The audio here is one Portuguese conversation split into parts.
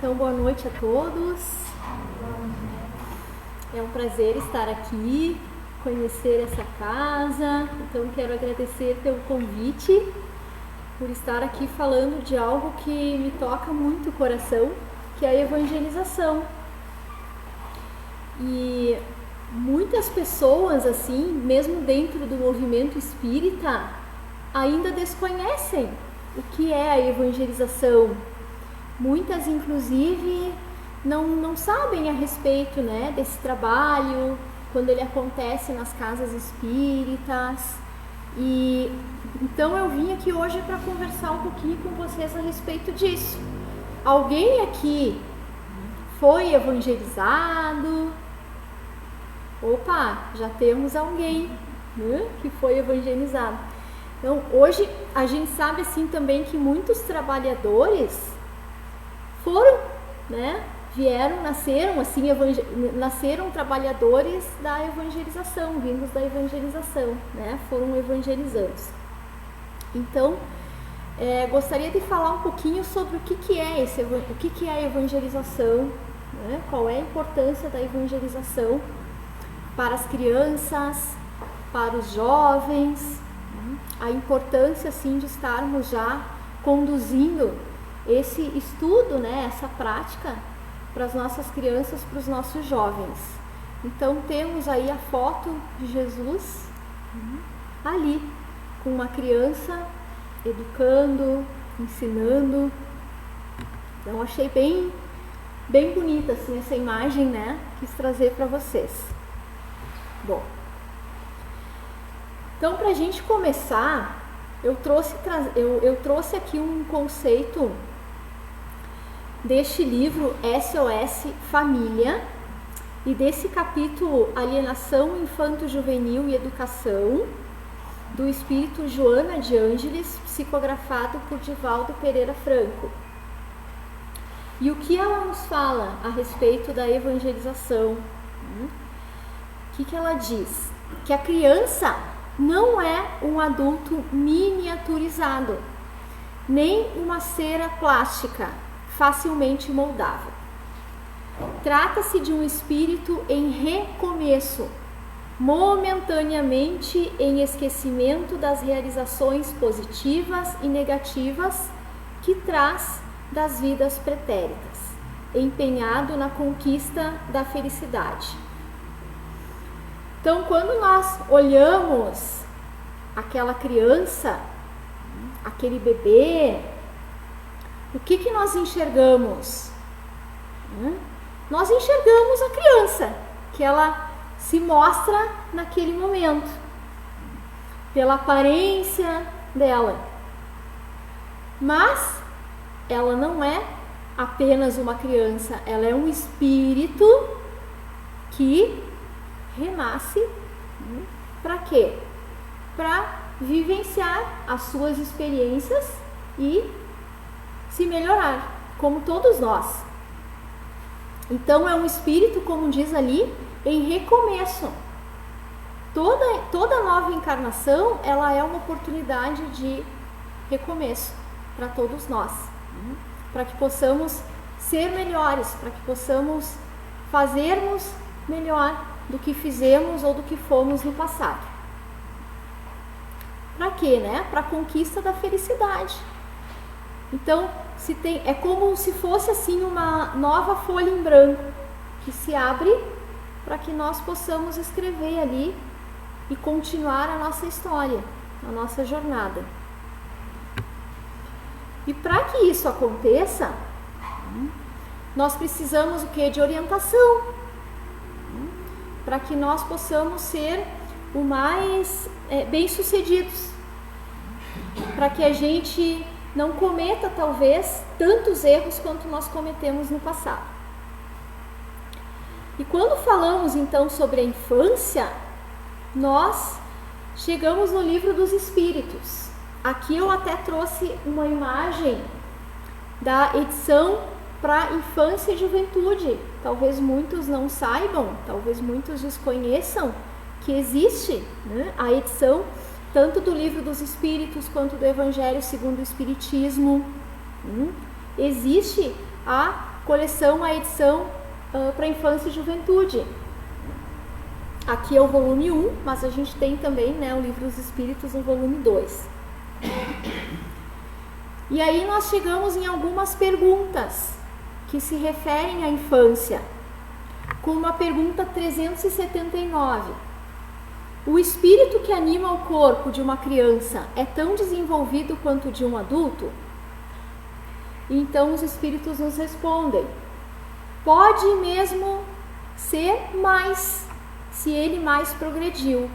Então, boa noite a todos. É um prazer estar aqui, conhecer essa casa. Então, quero agradecer pelo convite, por estar aqui falando de algo que me toca muito o coração, que é a evangelização. E muitas pessoas, assim, mesmo dentro do movimento espírita, ainda desconhecem o que é a evangelização. Muitas, inclusive, não sabem a respeito, né, desse trabalho, quando ele acontece nas casas espíritas. E então eu vim aqui hoje para conversar um pouquinho com vocês a respeito disso. Alguém aqui foi evangelizado? Opa, já temos alguém, né, que foi evangelizado. Então, hoje a gente sabe assim também que muitos trabalhadores foram, né, nasceram trabalhadores da evangelização, vindos da evangelização, né, foram evangelizantes. Então, gostaria de falar um pouquinho sobre o que é a evangelização, né, qual é a importância da evangelização para as crianças, para os jovens, a importância assim de estarmos já conduzindo esse estudo, né, essa prática para as nossas crianças, para os nossos jovens. Então temos aí a foto de Jesus ali com uma criança educando, ensinando. Então achei bem bonita assim essa imagem, né? Quis trazer para vocês. Bom, então para a gente começar, eu trouxe aqui um conceito deste livro SOS Família e desse capítulo Alienação Infanto-Juvenil e Educação, do espírito Joana de Ângeles, psicografado por Divaldo Pereira Franco. E o que ela nos fala a respeito da evangelização? O que ela diz? Que a criança não é um adulto miniaturizado, nem uma cera plástica facilmente moldável. Trata-se de um espírito em recomeço, momentaneamente em esquecimento das realizações positivas e negativas que traz das vidas pretéritas, empenhado na conquista da felicidade. Então, quando nós olhamos aquela criança, aquele bebê, o que nós enxergamos? Nós enxergamos a criança, que ela se mostra naquele momento, pela aparência dela. Mas ela não é apenas uma criança, ela é um espírito que renasce. Para quê? Para vivenciar as suas experiências e se melhorar, como todos nós. Então é um espírito, como diz ali, em recomeço. Toda nova encarnação, ela é uma oportunidade de recomeço para todos nós, para que possamos ser melhores, para que possamos fazermos melhor do que fizemos ou do que fomos no passado. Para quê, né? Para a conquista da felicidade. Então, é como se fosse assim uma nova folha em branco que se abre para que nós possamos escrever ali e continuar a nossa história, a nossa jornada. E para que isso aconteça, nós precisamos o quê? De orientação, para que nós possamos ser o mais bem-sucedidos, para que a gente não cometa talvez tantos erros quanto nós cometemos no passado. E quando falamos então sobre a infância, nós chegamos no Livro dos Espíritos. Aqui eu até trouxe uma imagem da edição para infância e juventude. Talvez muitos não saibam, talvez muitos desconheçam que existe, né, a edição tanto do Livro dos Espíritos quanto do Evangelho segundo o Espiritismo. Existe a coleção, a edição para infância e juventude. Aqui é o volume 1, mas a gente tem também, né, o Livro dos Espíritos no volume 2. E aí nós chegamos em algumas perguntas que se referem à infância, como a pergunta 379. O espírito que anima o corpo de uma criança é tão desenvolvido quanto de um adulto? Então os espíritos nos respondem: pode mesmo ser mais, se ele mais progrediu,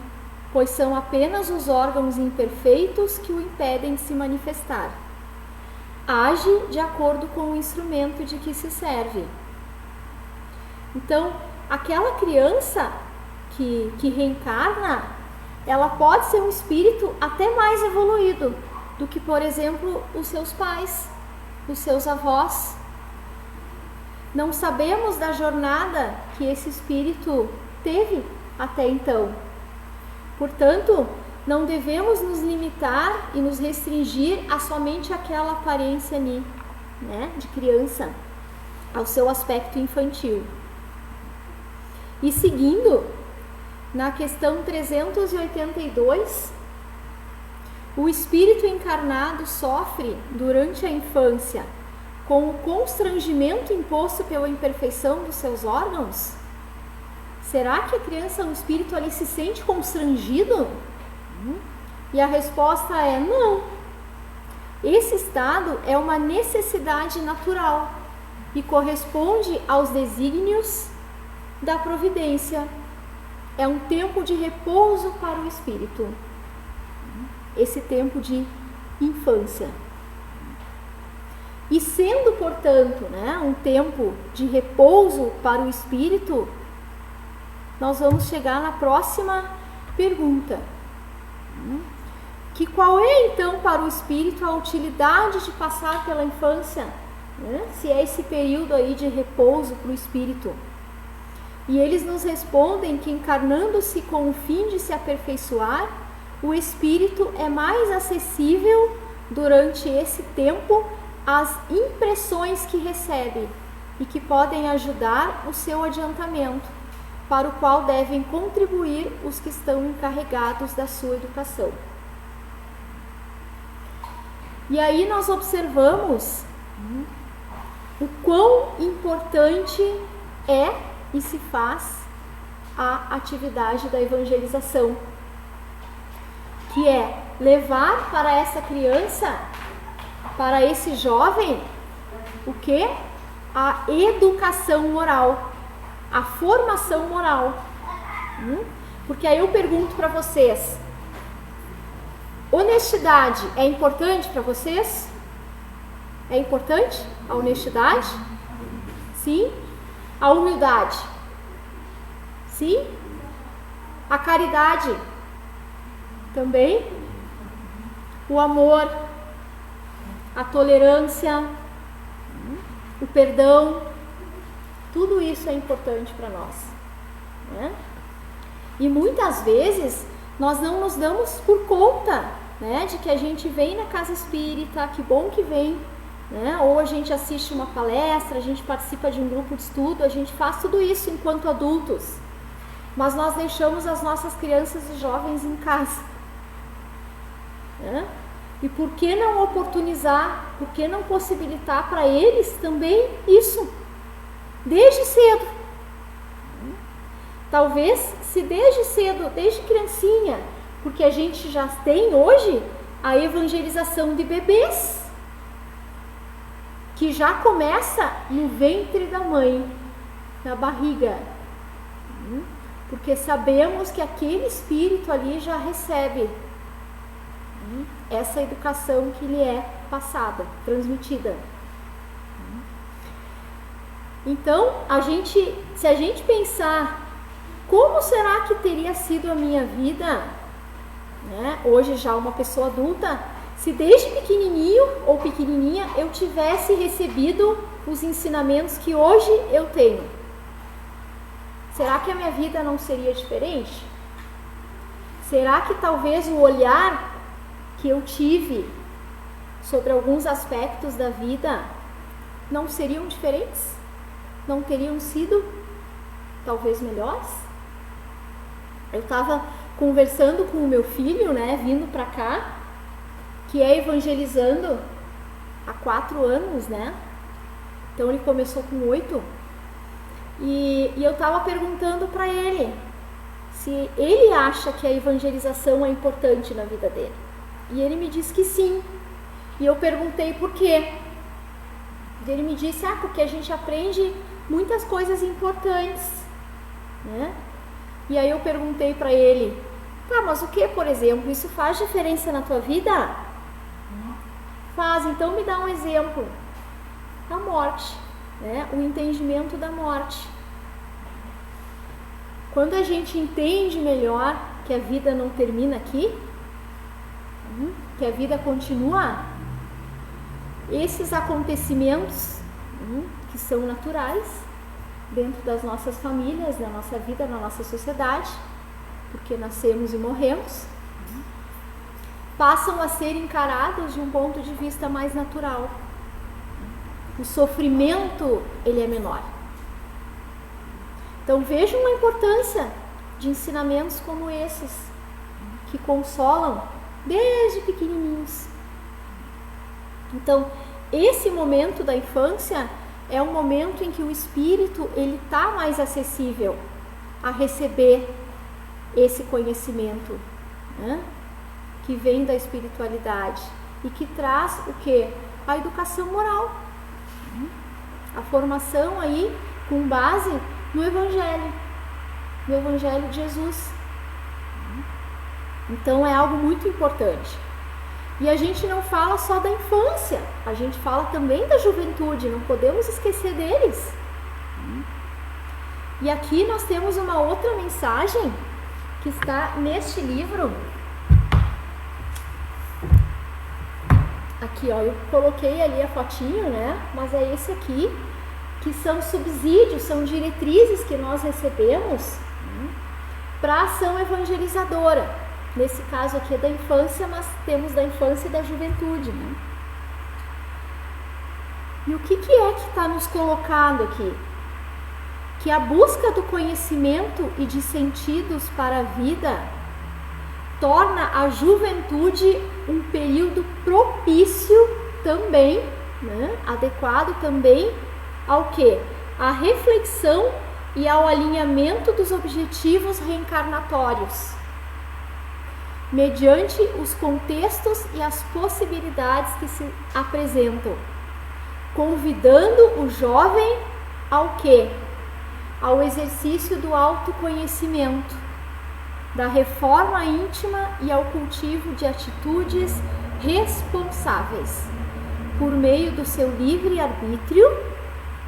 pois são apenas os órgãos imperfeitos que o impedem de se manifestar. Age de acordo com o instrumento de que se serve. Então, aquela criança que reencarna, ela pode ser um espírito até mais evoluído do que, por exemplo, os seus pais, os seus avós. Não sabemos da jornada que esse espírito teve até então. Portanto, não devemos nos limitar e nos restringir a somente aquela aparência ali, né, de criança, ao seu aspecto infantil. E seguindo, na questão 382, o espírito encarnado sofre durante a infância com o constrangimento imposto pela imperfeição dos seus órgãos? Será que a criança, o espírito ali, se sente constrangido? E a resposta é não. Esse estado é uma necessidade natural e corresponde aos desígnios da providência. É um tempo de repouso para o espírito, esse tempo de infância. E sendo, portanto, né, um tempo de repouso para o espírito, nós vamos chegar na próxima pergunta. Que qual é então para o espírito a utilidade de passar pela infância, né? Se é esse período aí de repouso para o espírito. E eles nos respondem que encarnando-se com o fim de se aperfeiçoar, o espírito é mais acessível durante esse tempo às impressões que recebe e que podem ajudar o seu adiantamento, para o qual devem contribuir os que estão encarregados da sua educação. E aí nós observamos o quão importante é e se faz a atividade da evangelização, que é levar para essa criança, para esse jovem, o quê? A educação moral, a formação moral. Porque aí eu pergunto para vocês: honestidade é importante para vocês? É importante a honestidade? Sim. A humildade? Sim. A caridade? Também. O amor, a tolerância, o perdão, tudo isso é importante para nós, né? E muitas vezes nós não nos damos por conta, né, de que a gente vem na casa espírita, que bom que vem, né? Ou a gente assiste uma palestra, a gente participa de um grupo de estudo, a gente faz tudo isso enquanto adultos, mas nós deixamos as nossas crianças e jovens em casa, né? E por que não oportunizar, por que não possibilitar para eles também isso, desde cedo? Talvez se desde cedo, desde criancinha, porque a gente já tem hoje a evangelização de bebês, que já começa no ventre da mãe, na barriga, porque sabemos que aquele espírito ali já recebe essa educação que lhe é passada, transmitida. Então, se a gente pensar como será que teria sido a minha vida, né, hoje já uma pessoa adulta, se desde pequenininho ou pequenininha eu tivesse recebido os ensinamentos que hoje eu tenho, será que a minha vida não seria diferente? Será que talvez o olhar que eu tive sobre alguns aspectos da vida não seriam diferentes? não teriam sido talvez melhores? Eu estava conversando com o meu filho, né, vindo para cá, que é evangelizando há 4 anos, né? Então ele começou com 8. E eu estava perguntando para ele se ele acha que a evangelização é importante na vida dele. E ele me disse que sim. E eu perguntei por quê. E ele me disse, porque a gente aprende muitas coisas importantes, né? E aí eu perguntei para ele, mas o que, por exemplo, isso faz diferença na tua vida? Faz, então me dá um exemplo. A morte, né? O entendimento da morte. Quando a gente entende melhor que a vida não termina aqui, que a vida continua, esses acontecimentos que são naturais dentro das nossas famílias, da nossa vida, na nossa sociedade, porque nascemos e morremos, passam a ser encarados de um ponto de vista mais natural. O sofrimento, ele é menor. Então vejam a importância de ensinamentos como esses, que consolam desde pequenininhos. Então, esse momento da infância é um momento em que o espírito ele está mais acessível a receber esse conhecimento, né? Que vem da espiritualidade e que traz o quê? A educação moral, a formação aí com base no Evangelho de Jesus. Então é algo muito importante. E a gente não fala só da infância, a gente fala também da juventude, não podemos esquecer deles. E aqui nós temos uma outra mensagem que está neste livro. Aqui, ó, eu coloquei ali a fotinho, né? Mas é esse aqui, que são subsídios, são diretrizes que nós recebemos para ação evangelizadora. Nesse caso aqui é da infância, mas temos da infância e da juventude, né? E o que é que está nos colocado aqui? Que a busca do conhecimento e de sentidos para a vida torna a juventude um período propício também, né? Adequado também ao quê? À reflexão e ao alinhamento dos objetivos reencarnatórios, mediante os contextos e as possibilidades que se apresentam, convidando o jovem ao quê? Ao exercício do autoconhecimento, da reforma íntima e ao cultivo de atitudes responsáveis, por meio do seu livre-arbítrio,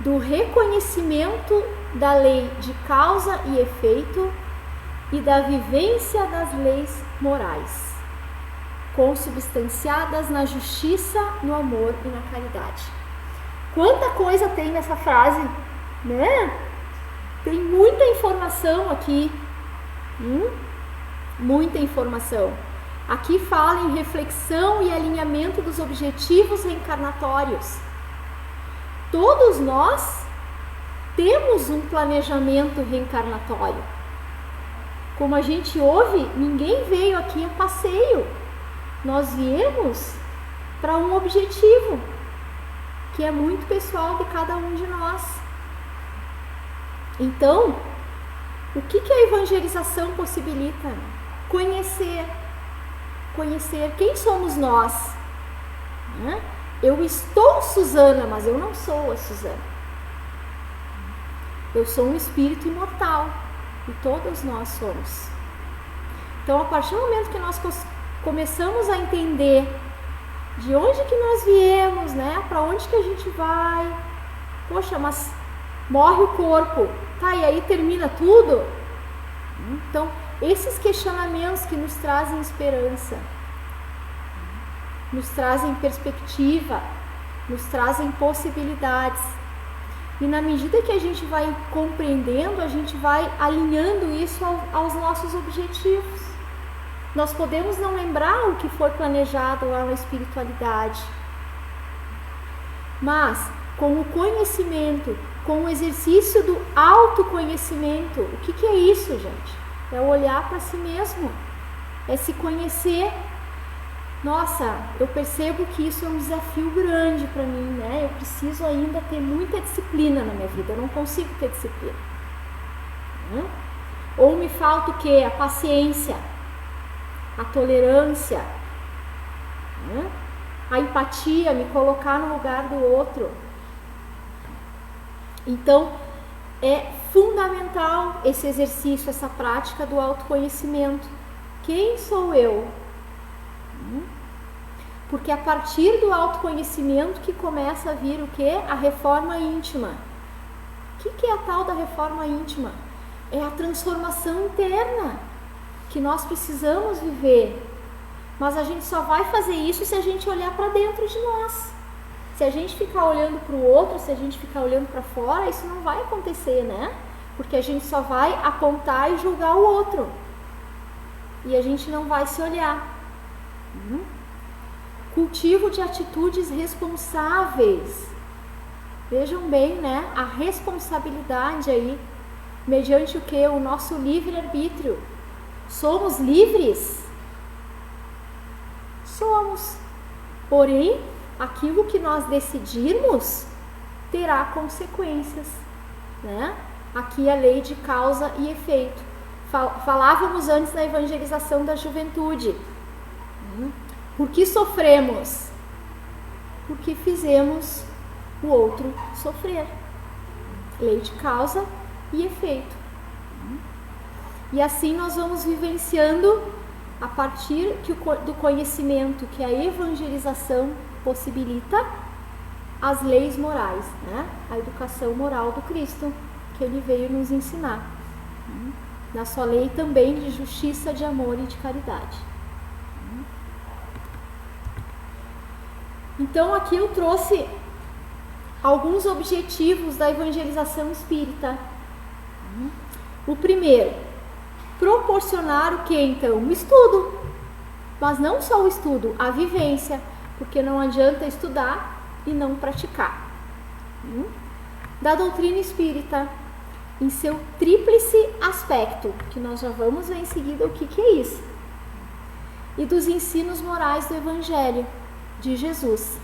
do reconhecimento da lei de causa e efeito e da vivência das leis morais, consubstanciadas na justiça, no amor e na caridade. Quanta coisa tem nessa frase, né? Tem muita informação aqui, muita informação. Aqui fala em reflexão e alinhamento dos objetivos reencarnatórios. Todos nós temos um planejamento reencarnatório. Como a gente ouve, ninguém veio aqui a passeio. Nós viemos para um objetivo, que é muito pessoal de cada um de nós. Então, o que a evangelização possibilita? Conhecer quem somos nós. Né? Eu estou Suzana, mas eu não sou a Suzana. Eu sou um espírito imortal. E todos nós somos. Então, a partir do momento que nós começamos a entender de onde que nós viemos, né? Para onde que a gente vai? Poxa, mas morre o corpo. Tá, e aí termina tudo? Então, esses questionamentos que nos trazem esperança, nos trazem perspectiva, nos trazem possibilidades. E na medida que a gente vai compreendendo, a gente vai alinhando isso aos nossos objetivos. Nós podemos não lembrar o que foi planejado lá na espiritualidade, mas com o conhecimento, com o exercício do autoconhecimento. O que é isso, gente? É olhar para si mesmo, é se conhecer. Nossa, eu percebo que isso é um desafio grande para mim, né? Eu preciso ainda ter muita disciplina na minha vida, eu não consigo ter disciplina. Ou me falta o quê? A paciência, a tolerância, a empatia, me colocar no lugar do outro. Então, é fundamental esse exercício, essa prática do autoconhecimento. Quem sou eu? Porque a partir do autoconhecimento que começa a vir o quê? A reforma íntima. O que é a tal da reforma íntima? É a transformação interna que nós precisamos viver. Mas a gente só vai fazer isso se a gente olhar para dentro de nós. Se a gente ficar olhando para o outro, se a gente ficar olhando para fora, isso não vai acontecer, né? Porque a gente só vai apontar e julgar o outro. E a gente não vai se olhar. Cultivo de atitudes responsáveis. Vejam bem, né? A responsabilidade aí, mediante o que? O nosso livre-arbítrio. Somos livres? Somos. Porém, aquilo que nós decidirmos terá consequências, né? Aqui a lei de causa e efeito. Falávamos antes na evangelização da juventude. Por que sofremos? Porque fizemos o outro sofrer. Lei de causa e efeito. E assim nós vamos vivenciando a partir do conhecimento que a evangelização possibilita as leis morais, né? A educação moral do Cristo que ele veio nos ensinar. Na sua lei também de justiça, de amor e de caridade. Então aqui eu trouxe alguns objetivos da evangelização espírita. O primeiro, proporcionar o que então? O estudo. Mas não só o estudo, a vivência, porque não adianta estudar e não praticar. Da doutrina espírita, em seu tríplice aspecto, que nós já vamos ver em seguida o que é isso. E dos ensinos morais do Evangelho de Jesus,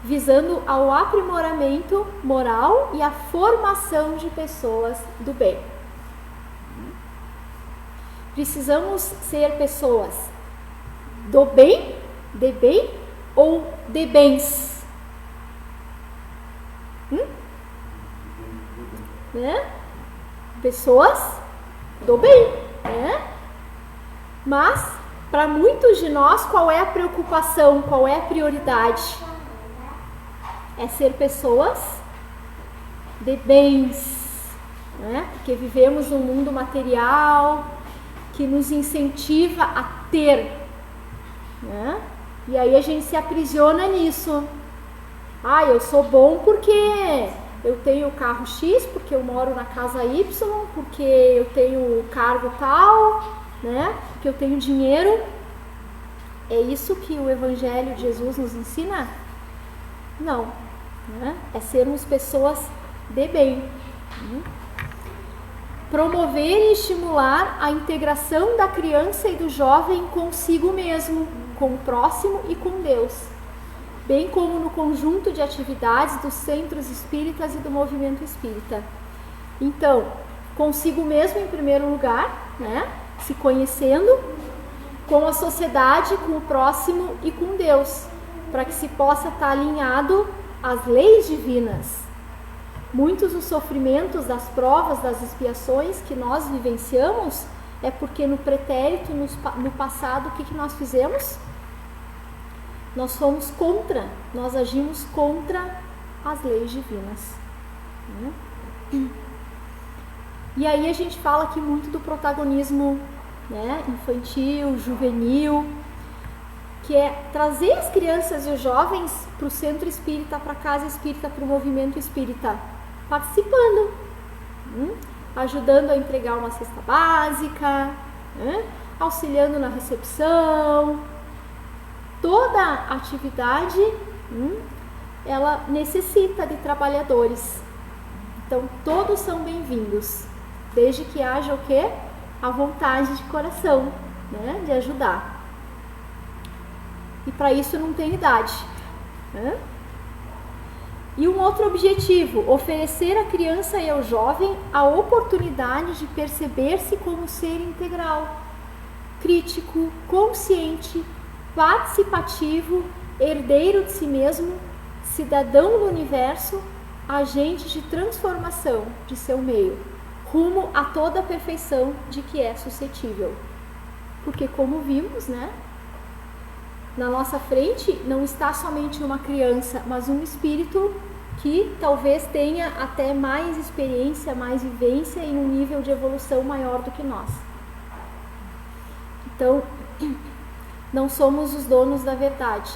visando ao aprimoramento moral e a formação de pessoas do bem. Precisamos ser pessoas do bem, de bem ou de bens? Né? Pessoas do bem, né? Mas para muitos de nós, qual é a preocupação, qual é a prioridade? É ser pessoas de bens, né? Porque vivemos num mundo material que nos incentiva a ter, né? E aí a gente se aprisiona nisso. Eu sou bom porque eu tenho o carro X, porque eu moro na casa Y, porque eu tenho o cargo tal, né? Porque eu tenho dinheiro. É isso que o Evangelho de Jesus nos ensina? Não, né? É sermos pessoas de bem. Promover e estimular a integração da criança e do jovem consigo mesmo, com o próximo e com Deus, bem como no conjunto de atividades dos centros espíritas e do movimento espírita. Então, consigo mesmo em primeiro lugar, né? Se conhecendo, com a sociedade, com o próximo e com Deus, para que se possa estar alinhado às leis divinas. Muitos dos sofrimentos, das provas, das expiações que nós vivenciamos é porque no pretérito, no passado, o que nós fizemos? Nós fomos contra, nós agimos contra as leis divinas. E aí a gente fala aqui muito do protagonismo, né, infantil, juvenil, que é trazer as crianças e os jovens para o centro espírita, para a casa espírita, para o movimento espírita, participando, ajudando a entregar uma cesta básica, auxiliando na recepção. Toda atividade, ela necessita de trabalhadores. Então, todos são bem-vindos, desde que haja o quê? A vontade de coração, né? De ajudar. E para isso não tem idade, né? E um outro objetivo, oferecer à criança e ao jovem a oportunidade de perceber-se como ser integral, crítico, consciente, participativo, herdeiro de si mesmo, cidadão do universo, agente de transformação de seu meio, rumo a toda a perfeição de que é suscetível. Porque, como vimos, né, na nossa frente não está somente uma criança, mas um espírito que talvez tenha até mais experiência, mais vivência e um nível de evolução maior do que nós. Então, não somos os donos da verdade.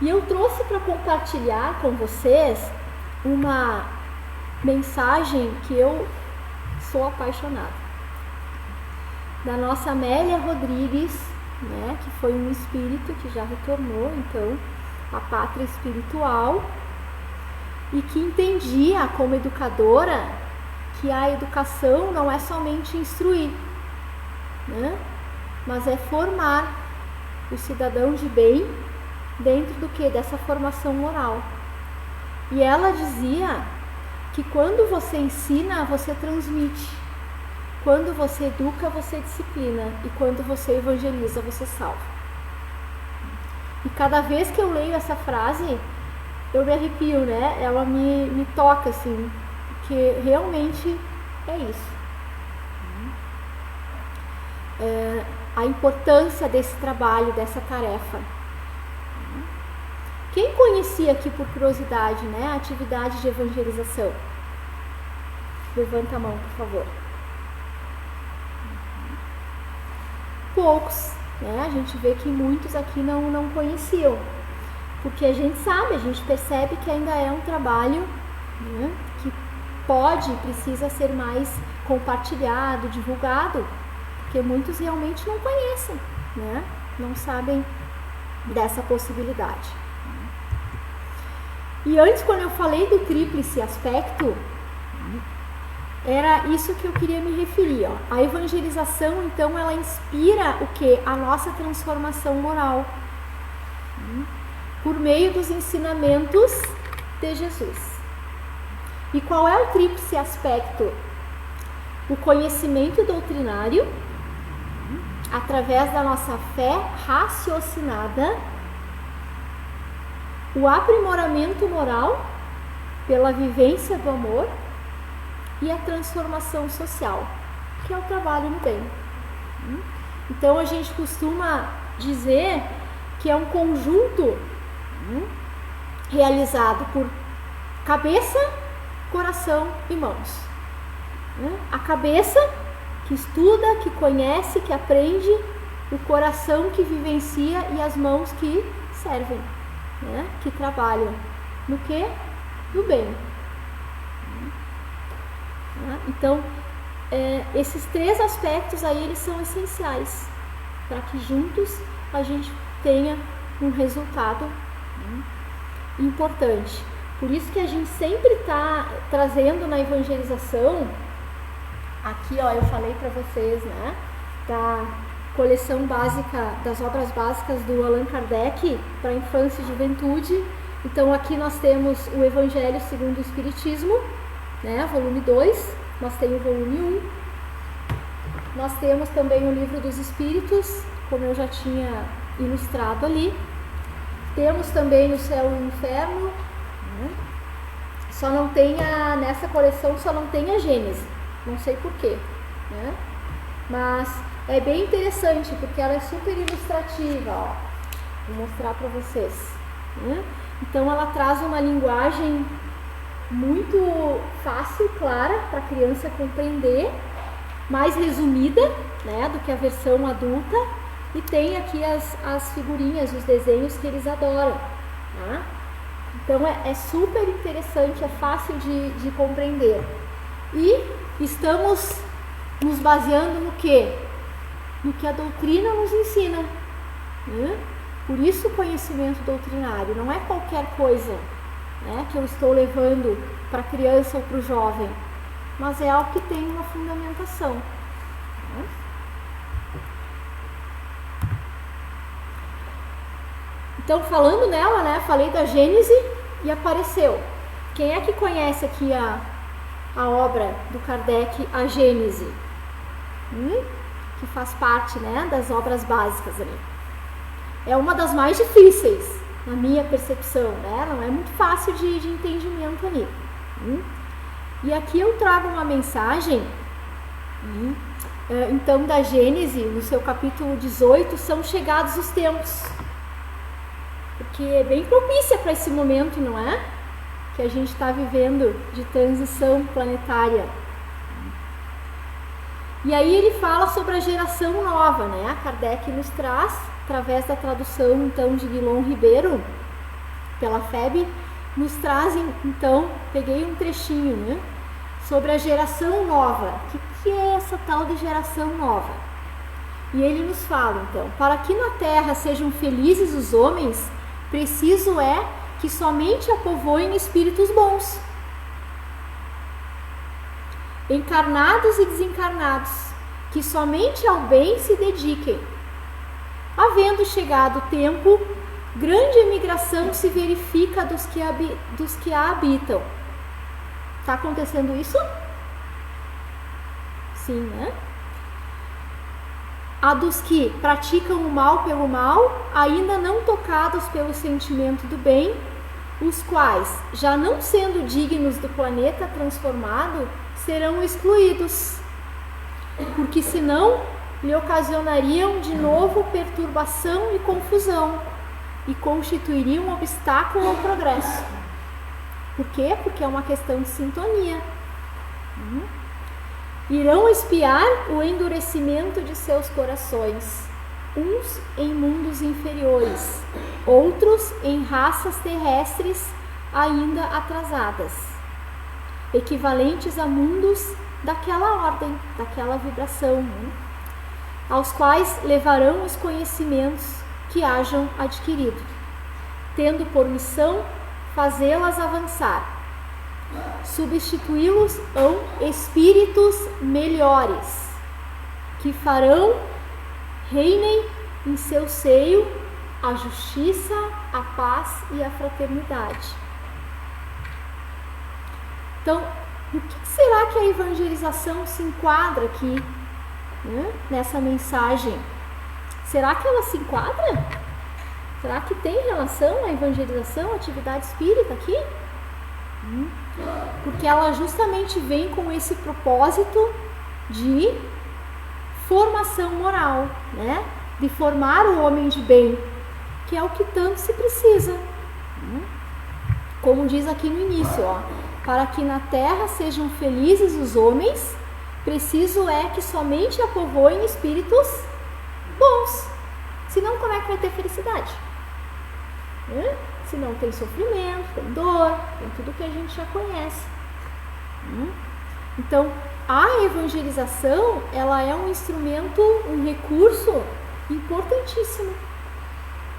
E eu trouxe para compartilhar com vocês uma mensagem que eu sou apaixonada. Da nossa Amélia Rodrigues, né, que foi um espírito que já retornou, então, à pátria espiritual, e que entendia como educadora que a educação não é somente instruir, né, mas é formar o cidadão de bem dentro do que? Dessa formação moral. E ela dizia que quando você ensina, você transmite. Quando você educa, você disciplina. E quando você evangeliza, você salva. E cada vez que eu leio essa frase, eu me arrepio, né? Ela me toca, assim, porque realmente é isso. A importância desse trabalho, dessa tarefa. Quem conhecia aqui por curiosidade, né, a atividade de evangelização? Levanta a mão, por favor. Poucos, né? A gente vê que muitos aqui não conheciam, porque a gente sabe, a gente percebe que ainda é um trabalho, né, que precisa ser mais compartilhado, divulgado, porque muitos realmente não conhecem, né? Não sabem dessa possibilidade. E antes, quando eu falei do tríplice aspecto, era isso que eu queria me referir, ó. A evangelização, então, ela inspira o quê? A nossa transformação moral, por meio dos ensinamentos de Jesus. E qual é o tríplice aspecto? O conhecimento doutrinário, através da nossa fé raciocinada, o aprimoramento moral pela vivência do amor e a transformação social, que é o trabalho no bem. Então a gente costuma dizer que é um conjunto realizado por cabeça, coração e mãos. A cabeça que estuda, que conhece, que aprende, o coração que vivencia e as mãos que servem, né? Que trabalham no quê? No bem. Então, esses três aspectos aí, eles são essenciais para que juntos a gente tenha um resultado importante. Por isso que a gente sempre está trazendo na evangelização, aqui ó, eu falei para vocês, né, da coleção básica, das obras básicas do Allan Kardec para infância e juventude. Então aqui nós temos o Evangelho segundo o Espiritismo, né, volume 2, nós temos o volume 1, nós temos também o Livro dos Espíritos, como eu já tinha ilustrado ali, temos também o Céu e o Inferno, né? Só não tem nessa coleção só não tem a Gênese, não sei porquê, né? Mas é bem interessante, porque ela é super ilustrativa, ó. Vou mostrar para vocês, né? Então ela traz uma linguagem muito fácil, clara, para a criança compreender, mais resumida, né, do que a versão adulta, e tem aqui as figurinhas, os desenhos que eles adoram, tá? Então é super interessante, é fácil de compreender. E estamos nos baseando no quê? No que a doutrina nos ensina, né? Por isso o conhecimento doutrinário não é qualquer coisa, né, que eu estou levando para a criança ou para o jovem, mas é algo que tem uma fundamentação. Né? Então, falando nela, né, falei da Gênese e apareceu. Quem é que conhece aqui a obra do Kardec, a Gênese? Que faz parte, né, das obras básicas ali. É uma das mais difíceis, na minha percepção, né? Não é muito fácil de entendimento ali. E aqui eu trago uma mensagem, então, da Gênese, no seu capítulo 18, são chegados os tempos. Porque é bem propícia para esse momento, não é? Que a gente está vivendo de transição planetária. E aí ele fala sobre a geração nova, né? A Kardec nos traz, através da tradução, então, de Guilom Ribeiro, pela FEB, nos trazem, então, peguei um trechinho, né? Sobre a geração nova. O que é essa tal de geração nova? E ele nos fala, então, para que na Terra sejam felizes os homens, preciso é que somente a povoem espíritos bons, encarnados e desencarnados, que somente ao bem se dediquem. Havendo chegado o tempo, grande emigração se verifica dos que a habitam. Está acontecendo isso? Sim, né? A dos que praticam o mal pelo mal, ainda não tocados pelo sentimento do bem, os quais, já não sendo dignos do planeta transformado, serão excluídos, porque senão lhe ocasionariam de novo perturbação e confusão e constituiriam um obstáculo ao progresso. Por quê? Porque é uma questão de sintonia. Irão espiar o endurecimento de seus corações, uns em mundos inferiores, outros em raças terrestres ainda atrasadas, equivalentes a mundos daquela ordem, daquela vibração, né? Aos quais levarão os conhecimentos que hajam adquirido, tendo por missão fazê-las avançar, substituí-los a espíritos melhores, que reinem em seu seio a justiça, a paz e a fraternidade. Então, o que será que a evangelização se enquadra aqui, né, nessa mensagem? Será que ela se enquadra? Será que tem relação a evangelização, a atividade espírita aqui? Porque ela justamente vem com esse propósito de formação moral, né? De formar o homem de bem, que é o que tanto se precisa. Como diz aqui no início, ó, para que na terra sejam felizes os homens, preciso é que somente a povoem espíritos bons. Senão, como é que vai ter felicidade? Se não tem sofrimento, tem dor, tem tudo que a gente já conhece. Então, a evangelização, ela é um instrumento, um recurso importantíssimo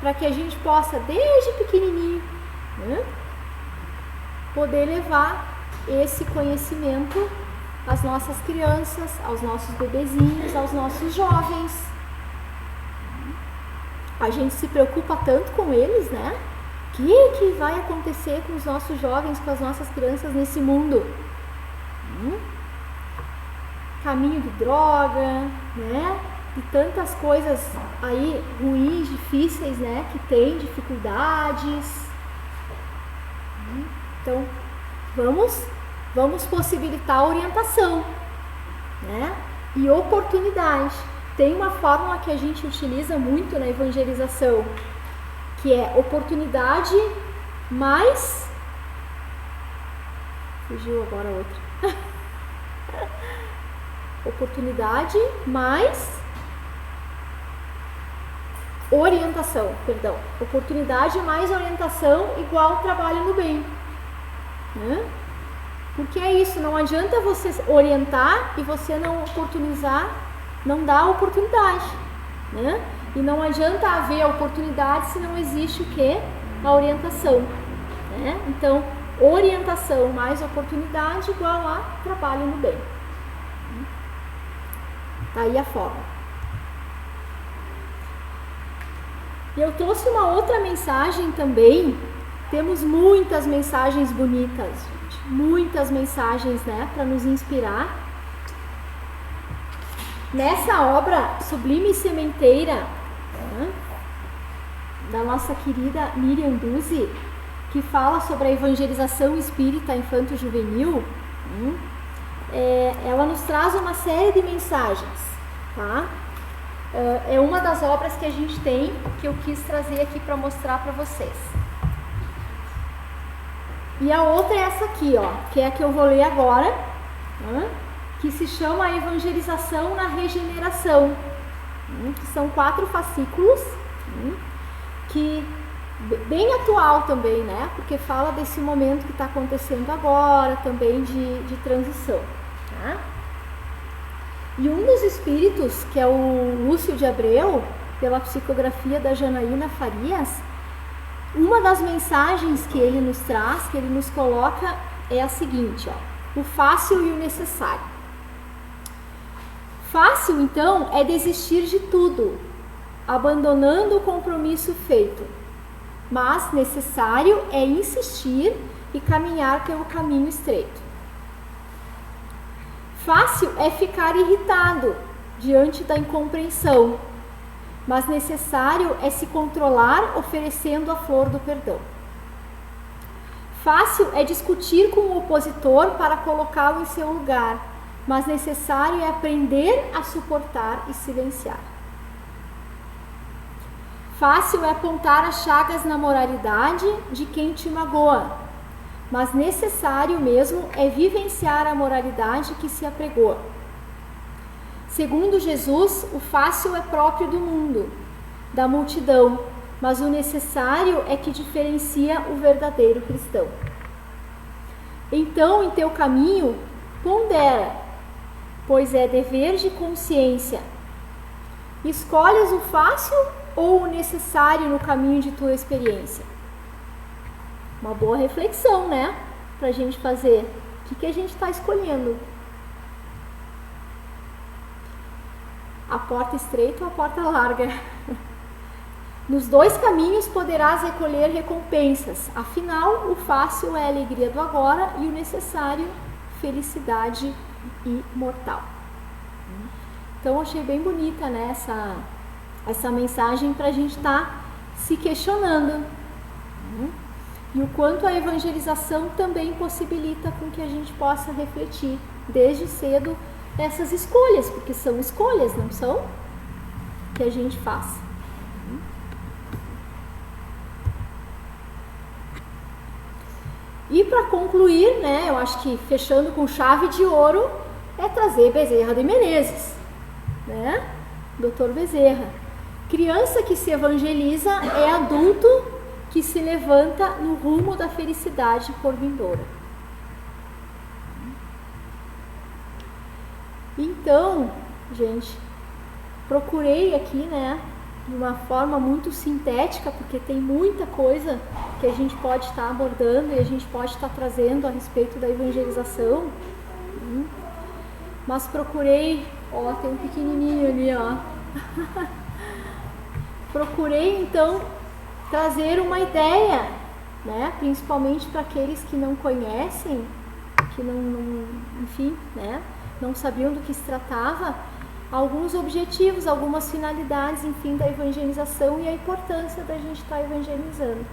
para que a gente possa, desde pequenininho, poder levar esse conhecimento às nossas crianças, aos nossos bebezinhos, aos nossos jovens. A gente se preocupa tanto com eles, né? O que vai acontecer com os nossos jovens, com as nossas crianças nesse mundo? Caminho de droga, né? E tantas coisas aí ruins, difíceis, né? Que tem dificuldades. Então, vamos possibilitar a orientação, né? E oportunidade. Tem uma fórmula que a gente utiliza muito na evangelização, que é oportunidade mais... Fugiu agora a outra. Oportunidade mais orientação, perdão. Oportunidade mais orientação igual trabalho no bem. Porque é isso, não adianta você orientar e você não oportunizar, não dá oportunidade, né? E não adianta haver oportunidade se não existe o quê? A orientação. né? Então, orientação mais oportunidade igual a trabalho no bem. Tá aí a forma. E eu trouxe uma outra mensagem também. Temos muitas mensagens bonitas, gente. Muitas mensagens, né, para nos inspirar. Nessa obra Sublime Sementeira, né, da nossa querida Miriam Duzzi, que fala sobre a evangelização espírita infanto-juvenil, ela nos traz uma série de mensagens, tá? É uma das obras que a gente tem, que eu quis trazer aqui para mostrar para vocês. E a outra é essa aqui, ó, que é a que eu vou ler agora, que se chama a Evangelização na Regeneração, que são 4 fascículos, que bem atual também, né? Porque fala desse momento que está acontecendo agora, também de transição, tá? E um dos espíritos, que é o Lúcio de Abreu, pela psicografia da Janaína Farias, uma das mensagens que ele nos traz, que ele nos coloca, é a seguinte, ó, o fácil e o necessário. Fácil, então, é desistir de tudo, abandonando o compromisso feito. Mas necessário é insistir e caminhar pelo caminho estreito. Fácil é ficar irritado diante da incompreensão, mas necessário é se controlar oferecendo a flor do perdão. Fácil é discutir com o opositor para colocá-lo em seu lugar, mas necessário é aprender a suportar e silenciar. Fácil é apontar as chagas na moralidade de quem te magoa, mas necessário mesmo é vivenciar a moralidade que se apregoa. Segundo Jesus, o fácil é próprio do mundo, da multidão, mas o necessário é que diferencia o verdadeiro cristão. Então, em teu caminho, pondera, pois é dever de consciência. Escolhes o fácil ou o necessário no caminho de tua experiência? Uma boa reflexão, né? Pra gente fazer. O que a gente está escolhendo? A porta estreita ou a porta larga? Nos 2 caminhos poderás recolher recompensas. Afinal, o fácil é a alegria do agora e o necessário, felicidade imortal. Então, achei bem bonita, né, essa mensagem para a gente estar se questionando. E o quanto a evangelização também possibilita com que a gente possa refletir desde cedo essas escolhas, porque são escolhas, não são? Que a gente faz. E para concluir, né, eu acho que fechando com chave de ouro, é trazer Bezerra de Menezes, né? Dr. Bezerra. Criança que se evangeliza é adulto que se levanta no rumo da felicidade por vindoura. Então, gente, procurei aqui, né, de uma forma muito sintética, porque tem muita coisa que a gente pode estar abordando e a gente pode estar trazendo a respeito da evangelização. Mas procurei, ó, tem um pequenininho ali, ó. Procurei, então, trazer uma ideia, né, principalmente para aqueles que não conhecem, que não, enfim, né, não sabiam do que se tratava, alguns objetivos, algumas finalidades, enfim, da evangelização e a importância da gente estar evangelizando.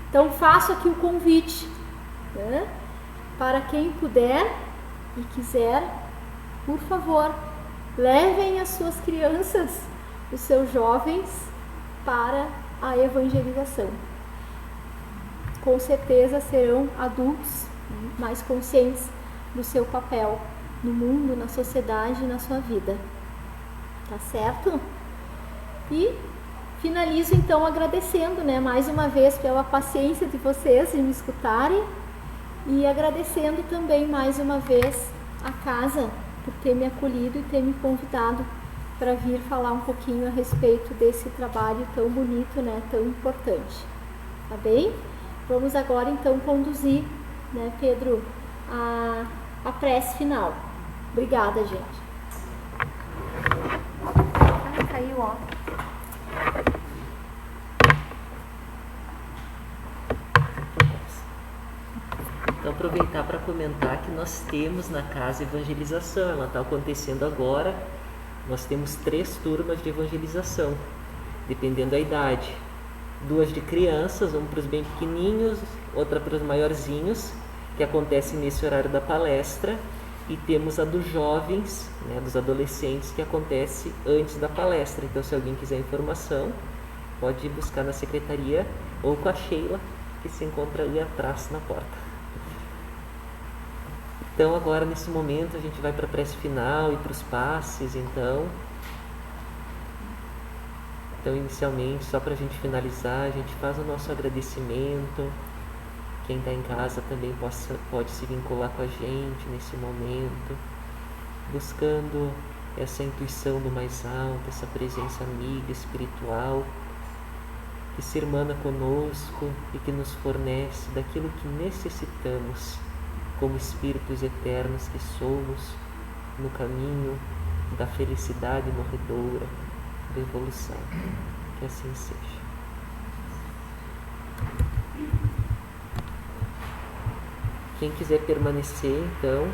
Então, faço aqui o convite, né, para quem puder e quiser, por favor, levem as suas crianças, os seus jovens, para a evangelização. Com certeza serão adultos mais conscientes do seu papel no mundo, na sociedade e na sua vida. Tá certo? E finalizo então agradecendo, né, mais uma vez pela paciência de vocês em me escutarem e agradecendo também mais uma vez a casa por ter me acolhido e ter me convidado para vir falar um pouquinho a respeito desse trabalho tão bonito, né, tão importante. Tá bem? Vamos agora então conduzir, né, Pedro, a prece final. Obrigada, gente. Ah, caiu, ó. Então, aproveitar para comentar que nós temos na casa evangelização, ela está acontecendo agora. Nós temos 3 turmas de evangelização, dependendo da idade. 2 de crianças, uma para os bem pequenininhos, outra para os maiorzinhos, que acontece nesse horário da palestra. E temos a dos jovens, né, dos adolescentes, que acontece antes da palestra. Então, se alguém quiser informação, pode ir buscar na secretaria ou com a Sheila, que se encontra ali atrás na porta. Então, agora, nesse momento, a gente vai para a prece final e para os passes, então, inicialmente, só para a gente finalizar, a gente faz o nosso agradecimento. Quem está em casa também pode se vincular com a gente nesse momento, buscando essa intuição do mais alto, essa presença amiga, espiritual, que se irmana conosco e que nos fornece daquilo que necessitamos como espíritos eternos que somos no caminho da felicidade morredoura, da evolução. Que assim seja. Quem quiser permanecer, então,